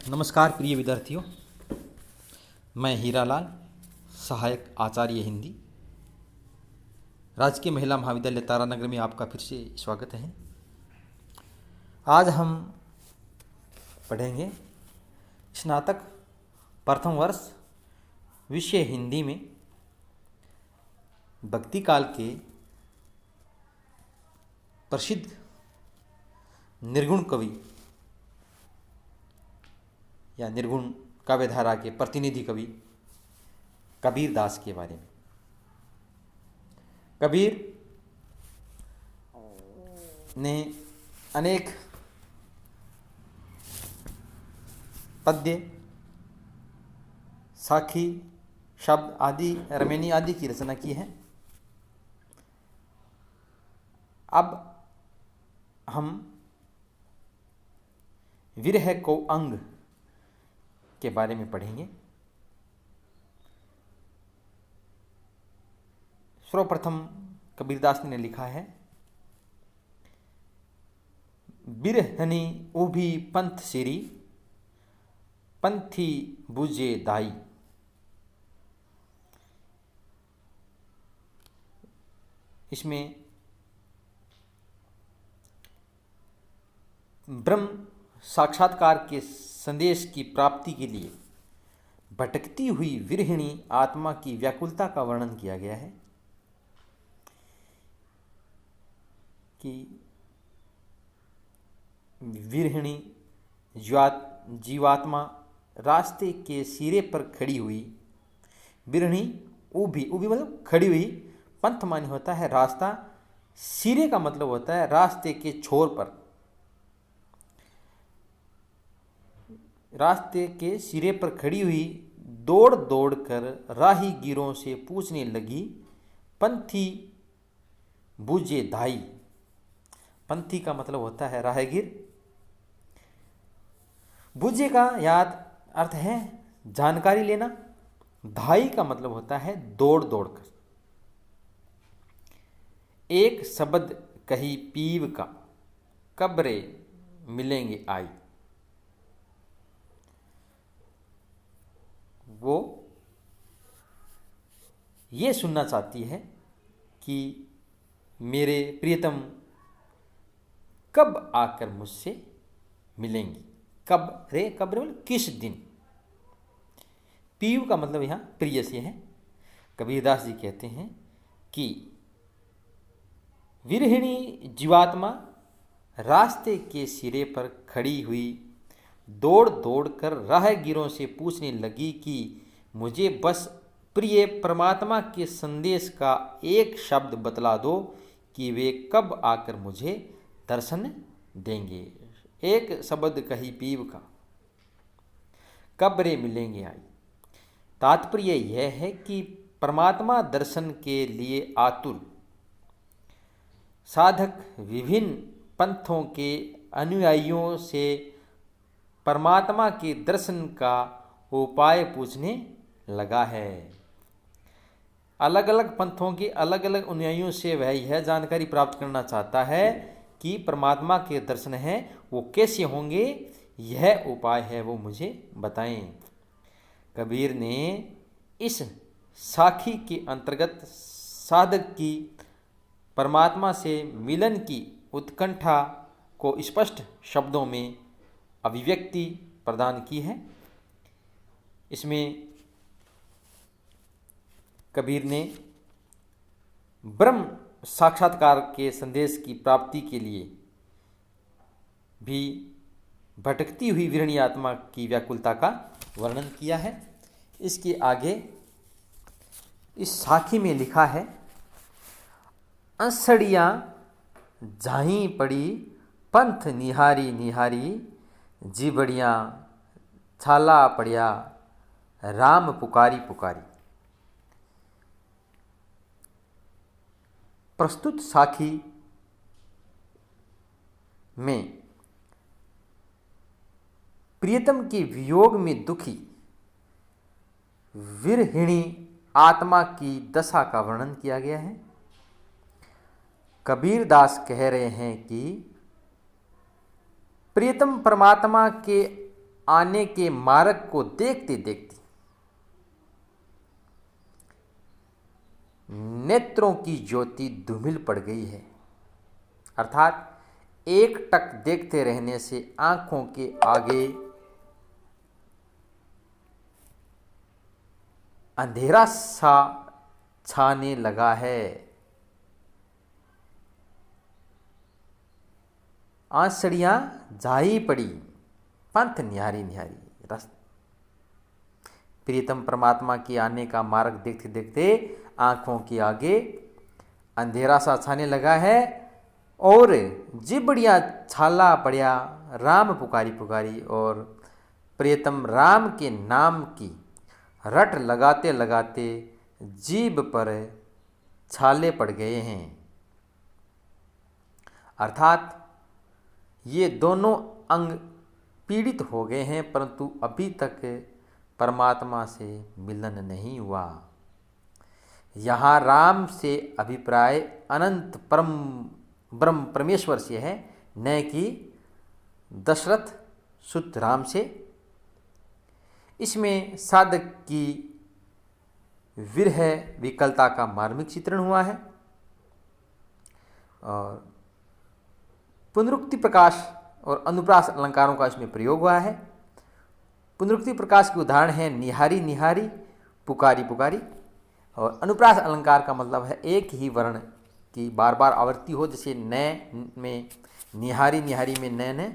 नमस्कार प्रिय विद्यार्थियों, मैं हीरालाल, सहायक आचार्य हिंदी, राजकीय महिला महाविद्यालय तारानगर में आपका फिर से स्वागत है। आज हम पढ़ेंगे स्नातक प्रथम वर्ष विषय हिंदी में भक्ति काल के प्रसिद्ध निर्गुण कवि या निर्गुण काव्यधारा के प्रतिनिधि कवि कबीर दास के बारे में। कबीर ने अनेक पद्य, साखी, शब्द आदि, रमैनी आदि की रचना की है। अब हम विरह को अंग के बारे में पढ़ेंगे। सर्वप्रथम कबीरदास ने लिखा है, बिरहनी उभी पंथ सिरी, पंथी बुझे दाई। इसमें ब्रह्म साक्षात्कार के संदेश की प्राप्ति के लिए भटकती हुई विरहिणी आत्मा की व्याकुलता का वर्णन किया गया है कि विरहिणी जीवात्मा रास्ते के सिरे पर खड़ी हुई, विरहिणी ऊभी मतलब खड़ी हुई, पंथ माने होता है रास्ता, सिरे का मतलब होता है रास्ते के छोर पर, रास्ते के सिरे पर खड़ी हुई दौड़ दौड़ कर राहीगीरों से पूछने लगी, पंथी बूझे धाई। पंथी का मतलब होता है राहगीर। बूझे का याद अर्थ है जानकारी लेना। धाई का मतलब होता है दौड़ दौड़ कर। एक शब्द कही पीव का, कब्रे मिलेंगे आई। वो ये सुनना चाहती है कि मेरे प्रियतम कब आकर मुझसे मिलेंगी। कब रे, कब रे मतलब किस दिन। पीव का मतलब यहाँ प्रिय से है। कबीरदास जी कहते हैं कि विरहिणी जीवात्मा रास्ते के सिरे पर खड़ी हुई दौड़ दौड़ कर राहगीरों से पूछने लगी कि मुझे बस प्रिय परमात्मा के संदेश का एक शब्द बतला दो कि वे कब आकर मुझे दर्शन देंगे। एक शब्द कही पीव का, कब रे मिलेंगे आई। तात्पर्य यह है कि परमात्मा दर्शन के लिए आतुर साधक विभिन्न पंथों के अनुयायियों से परमात्मा के दर्शन का उपाय पूछने लगा है। अलग अलग पंथों के अलग अलग अनुयायियों से वह यह जानकारी प्राप्त करना चाहता है कि परमात्मा के दर्शन हैं वो कैसे होंगे, यह उपाय है वो मुझे बताएं। कबीर ने इस साखी के अंतर्गत साधक की परमात्मा से मिलन की उत्कंठा को स्पष्ट शब्दों में अभिव्यक्ति प्रदान की है। इसमें कबीर ने ब्रह्म साक्षात्कार के संदेश की प्राप्ति के लिए भी भटकती हुई विरहिणी आत्मा की व्याकुलता का वर्णन किया है। इसके आगे इस साखी में लिखा है, अंसड़ियाँ झाई पड़ी पंथ निहारी निहारी, जीबड़ियाँ छाला पड़िया राम पुकारी पुकारी। प्रस्तुत साखी में प्रियतम के वियोग में दुखी विरहिणी आत्मा की दशा का वर्णन किया गया है। कबीर दास कह रहे हैं कि प्रियतम परमात्मा के आने के मार्ग को देखते देखते नेत्रों की ज्योति धूमिल पड़ गई है। अर्थात एक टक देखते रहने से आंखों के आगे अंधेरा सा छाने लगा है। आंसड़ियां जाई पड़ी, पंथ निहारी निहारी रस। प्रियतम परमात्मा के आने का मार्ग देखते देखते आंखों के आगे अंधेरा सा छाने लगा है और जिबड़िया छाला पड़िया राम पुकारी पुकारी, और प्रियतम राम के नाम की रट लगाते लगाते जीभ पर छाले पड़ गए हैं। अर्थात ये दोनों अंग पीड़ित हो गए हैं, परंतु अभी तक परमात्मा से मिलन नहीं हुआ। यहाँ राम से अभिप्राय अनंत परम ब्रह्म परमेश्वर से है, न कि दशरथ सुत राम से। इसमें साधक की विरह विकलता का मार्मिक चित्रण हुआ है और पुनरुक्ति प्रकाश और अनुप्रास अलंकारों का इसमें प्रयोग हुआ है। पुनरुक्ति प्रकाश के उदाहरण है निहारी निहारी, पुकारी पुकारी, और अनुप्रास अलंकार का मतलब है एक ही वर्ण की बार बार आवृत्ति हो, जैसे न में निहारी निहारी में न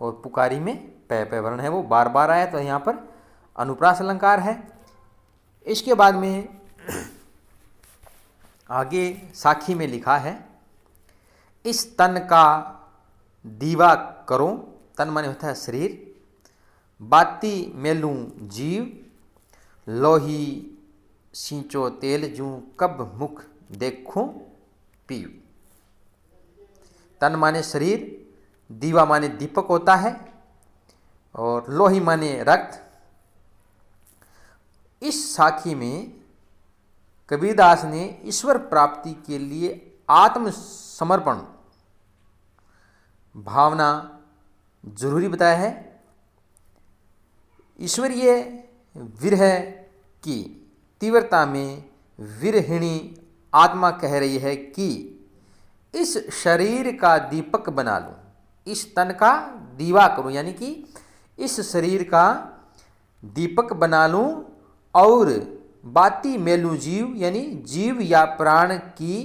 और पुकारी में पै वर्ण है, वो बार बार आया, तो यहाँ पर अनुप्रास अलंकार है। इसके बाद में आगे साखी में लिखा है, इस तन का दीवा करो, तन माने होता है शरीर, बाती मेलूं जीव, लोही सींचो तेल जूं, कब मुख देखूं पीव। तन माने शरीर, दीवा माने दीपक होता है, और लोही माने रक्त। इस साखी में कबीरदास ने ईश्वर प्राप्ति के लिए आत्मसमर्पण भावना जरूरी बताया है। ईश्वरीय विरह की तीव्रता में विरहिणी आत्मा कह रही है कि इस शरीर का दीपक बना लूं, इस तन का दीवा करूं, यानी कि इस शरीर का दीपक बना लूं और बाती मेलूं जीव, यानी जीव या प्राण की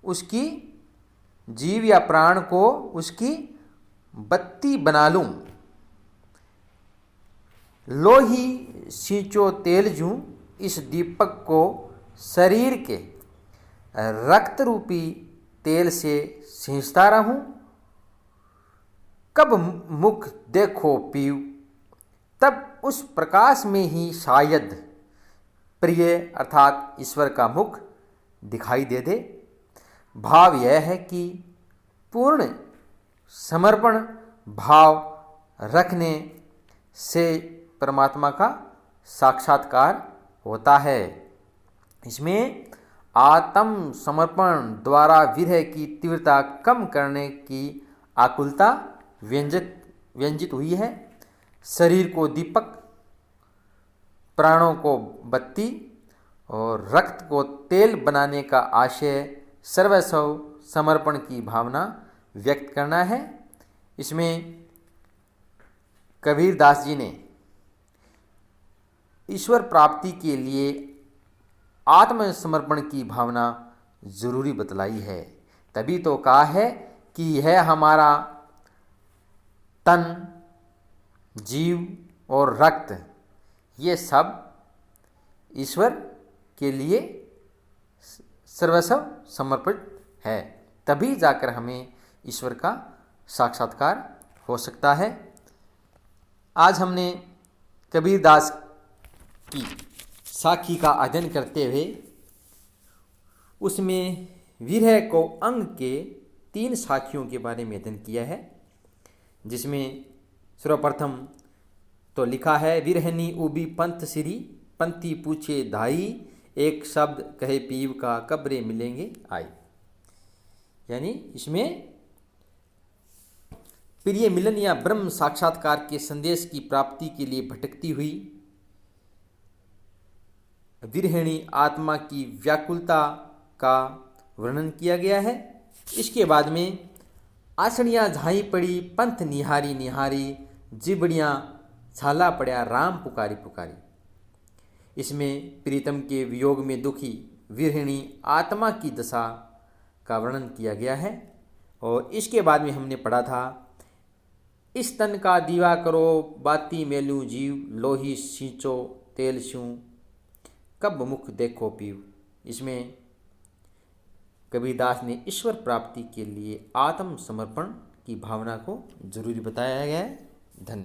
उसकी जीव या प्राण को उसकी बत्ती बना लूं। लोही सींचो तेल जूं, इस दीपक को शरीर के रक्त रूपी तेल से सींचता रहूं। कब मुख देखो पीव, तब उस प्रकाश में ही शायद प्रिय अर्थात ईश्वर का मुख दिखाई दे दे। भाव यह है कि पूर्ण समर्पण भाव रखने से परमात्मा का साक्षात्कार होता है। इसमें आत्म समर्पण द्वारा विरह की तीव्रता कम करने की आकुलता व्यंजित हुई है। शरीर को दीपक, प्राणों को बत्ती और रक्त को तेल बनाने का आशय सर्वस्व समर्पण की भावना व्यक्त करना है। इसमें कबीरदास जी ने ईश्वर प्राप्ति के लिए आत्मसमर्पण की भावना जरूरी बतलाई है। तभी तो कहा है कि यह हमारा तन, जीव और रक्त, ये सब ईश्वर के लिए सर्वस्व समर्पित है। तभी जाकर हमें ईश्वर का साक्षात्कार हो सकता है। आज हमने कबीरदास की साखी का अध्ययन करते हुए उसमें विरह को अंग के 3 साखियों के बारे में अध्ययन किया है, जिसमें सर्वप्रथम तो लिखा है, विरहनी उबी पंथ सिरी, पंथी पूछे धाई, एक शब्द कहे पीव का, कब्रे मिलेंगे आई। यानी इसमें प्रिय मिलन या ब्रह्म साक्षात्कार के संदेश की प्राप्ति के लिए भटकती हुई विरहिणी आत्मा की व्याकुलता का वर्णन किया गया है। इसके बाद में आसड़ियाँ झाई पड़ी पंथ निहारी निहारी, जिबड़ियाँ छाला पड़ा राम पुकारी पुकारी। इसमें प्रीतम के वियोग में दुखी विरहिणी आत्मा की दशा का वर्णन किया गया है। और इसके बाद में हमने पढ़ा था, इस तन का दीवा करो बाती मेलू जीव, लोही सींचो तेल स्यूं, कब मुख देखो पीव। इसमें कबीरदास ने ईश्वर प्राप्ति के लिए आत्म समर्पण की भावना को जरूरी बताया गया है। धन्यवाद।